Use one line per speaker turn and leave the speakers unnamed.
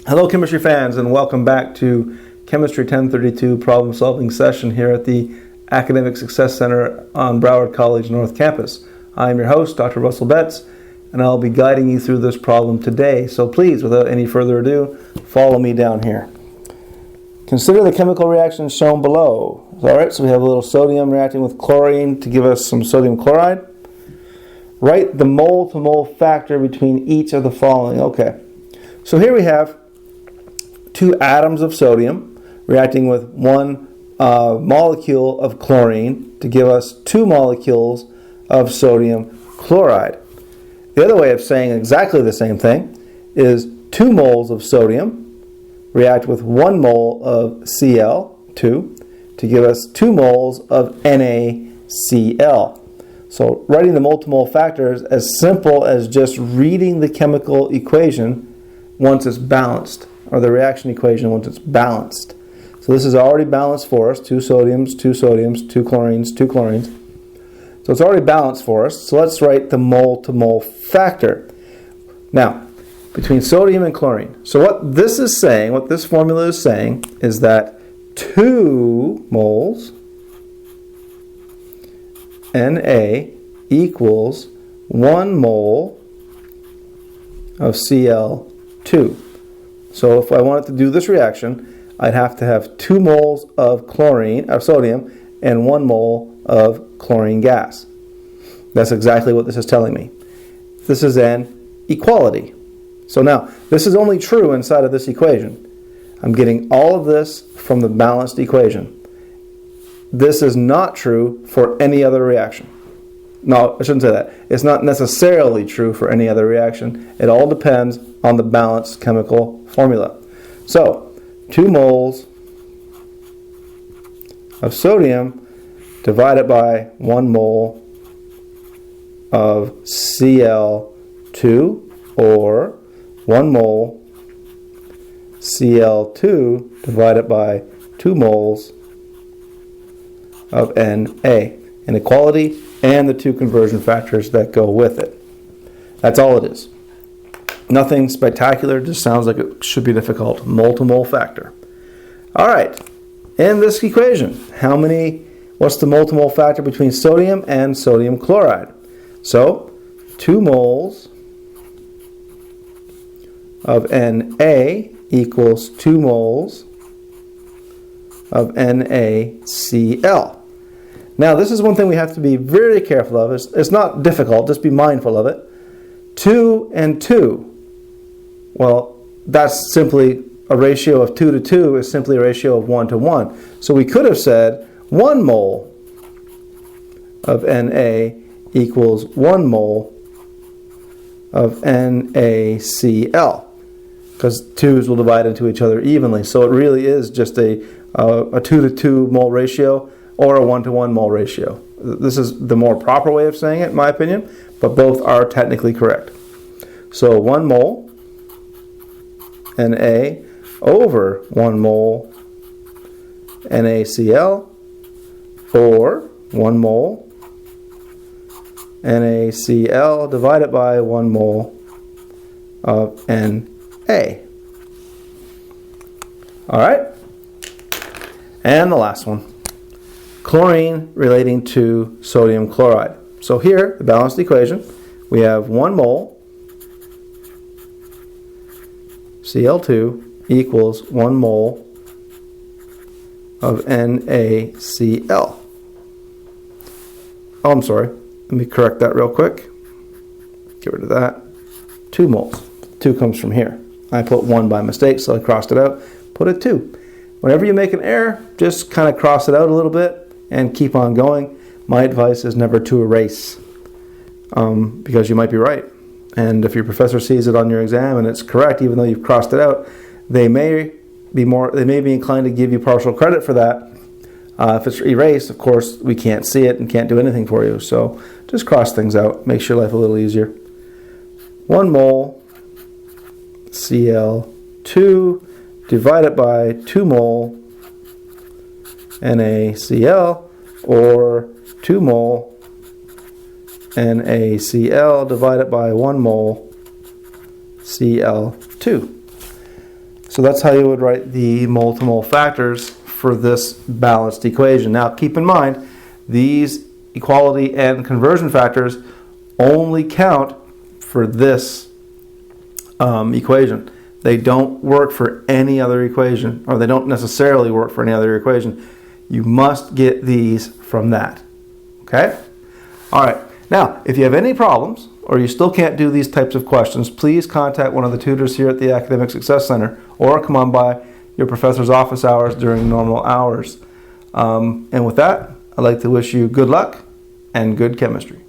Hello chemistry fans, and welcome back to Chemistry 1032 problem solving session here at the Academic Success Center on Broward College North Campus. I'm your host, Dr. Russell Betts, and I'll be guiding you through this problem today. So please, without any further ado, follow me down here. Consider the chemical reaction shown below. Alright, so we have a little sodium reacting with chlorine to give us some sodium chloride. Write the mole to mole factor between each of the following. Okay, so here we have two atoms of sodium reacting with one molecule of chlorine to give us 2 molecules of sodium chloride. The other way of saying exactly the same thing is 2 moles of sodium react with 1 mole of Cl2 to give us 2 moles of NaCl. So writing the mole to mole factor is as simple as just reading the chemical equation once it's balanced, or the reaction equation once it's balanced. So this is already balanced for us, 2 sodiums, 2 sodiums, 2 chlorines, 2 chlorines. So it's already balanced for us. So let's write the mole to mole factor. Now, between sodium and chlorine. So what this is saying, what this formula is saying, is that 2 moles Na equals 1 mole of Cl2. So if I wanted to do this reaction, I'd have to have 2 moles of sodium and 1 mole of chlorine gas. That's exactly what this is telling me. This is an equality. So now, this is only true inside of this equation. I'm getting all of this from the balanced equation. This is not true for any other reaction. No, I shouldn't say that. It's not necessarily true for any other reaction. It all depends on the balanced chemical formula. So, 2 moles of sodium divided by 1 mole of Cl2, or 1 mole Cl2 divided by 2 moles of Na. An equality and the 2 conversion factors that go with it. That's all it is. Nothing spectacular, just sounds like it should be difficult. Mole to mole factor. Alright, in this equation, what's the mole to mole factor between sodium and sodium chloride? So, 2 moles of Na equals 2 moles of NaCl. Now, this is one thing we have to be very careful of. It's not difficult, just be mindful of it. 2 and 2. Well, that's simply a ratio of 2 to 2 is simply a ratio of 1 to 1. So we could have said 1 mole of Na equals 1 mole of NaCl, because 2's will divide into each other evenly. So it really is just a 2 to 2 mole ratio or a 1 to 1 mole ratio. This is the more proper way of saying it, in my opinion, but both are technically correct. So 1 mole Na over 1 mole NaCl, or 1 mole NaCl divided by 1 mole of Na. Alright? And the last one. Chlorine relating to sodium chloride. So here, the balanced equation, we have 1 mole Cl2 equals 1 mole of NaCl. Oh, I'm sorry. Let me correct that real quick. Get rid of that. 2 moles. 2 comes from here. I put 1 by mistake, so I crossed it out. Put a 2. Whenever you make an error, just kind of cross it out a little bit and keep on going. My advice is never to erase, because you might be right. And if your professor sees it on your exam and it's correct, even though you've crossed it out, they may be inclined to give you partial credit for that. If it's erased, of course, we can't see it and can't do anything for you. So just cross things out. Makes your life a little easier. 1 mole Cl2 divided by 2 mole NaCl, or 2 mole NaCl divided by 1 mole Cl2. So that's how you would write the mole-to-mole factors for this balanced equation. Now keep in mind, these equality and conversion factors only count for this equation. They don't work for any other equation, or they don't necessarily work for any other equation. You must get these from that. Okay? All right. Now, if you have any problems, or you still can't do these types of questions, please contact one of the tutors here at the Academic Success Center, or come on by your professor's office hours during normal hours. And with that, I'd like to wish you good luck and good chemistry.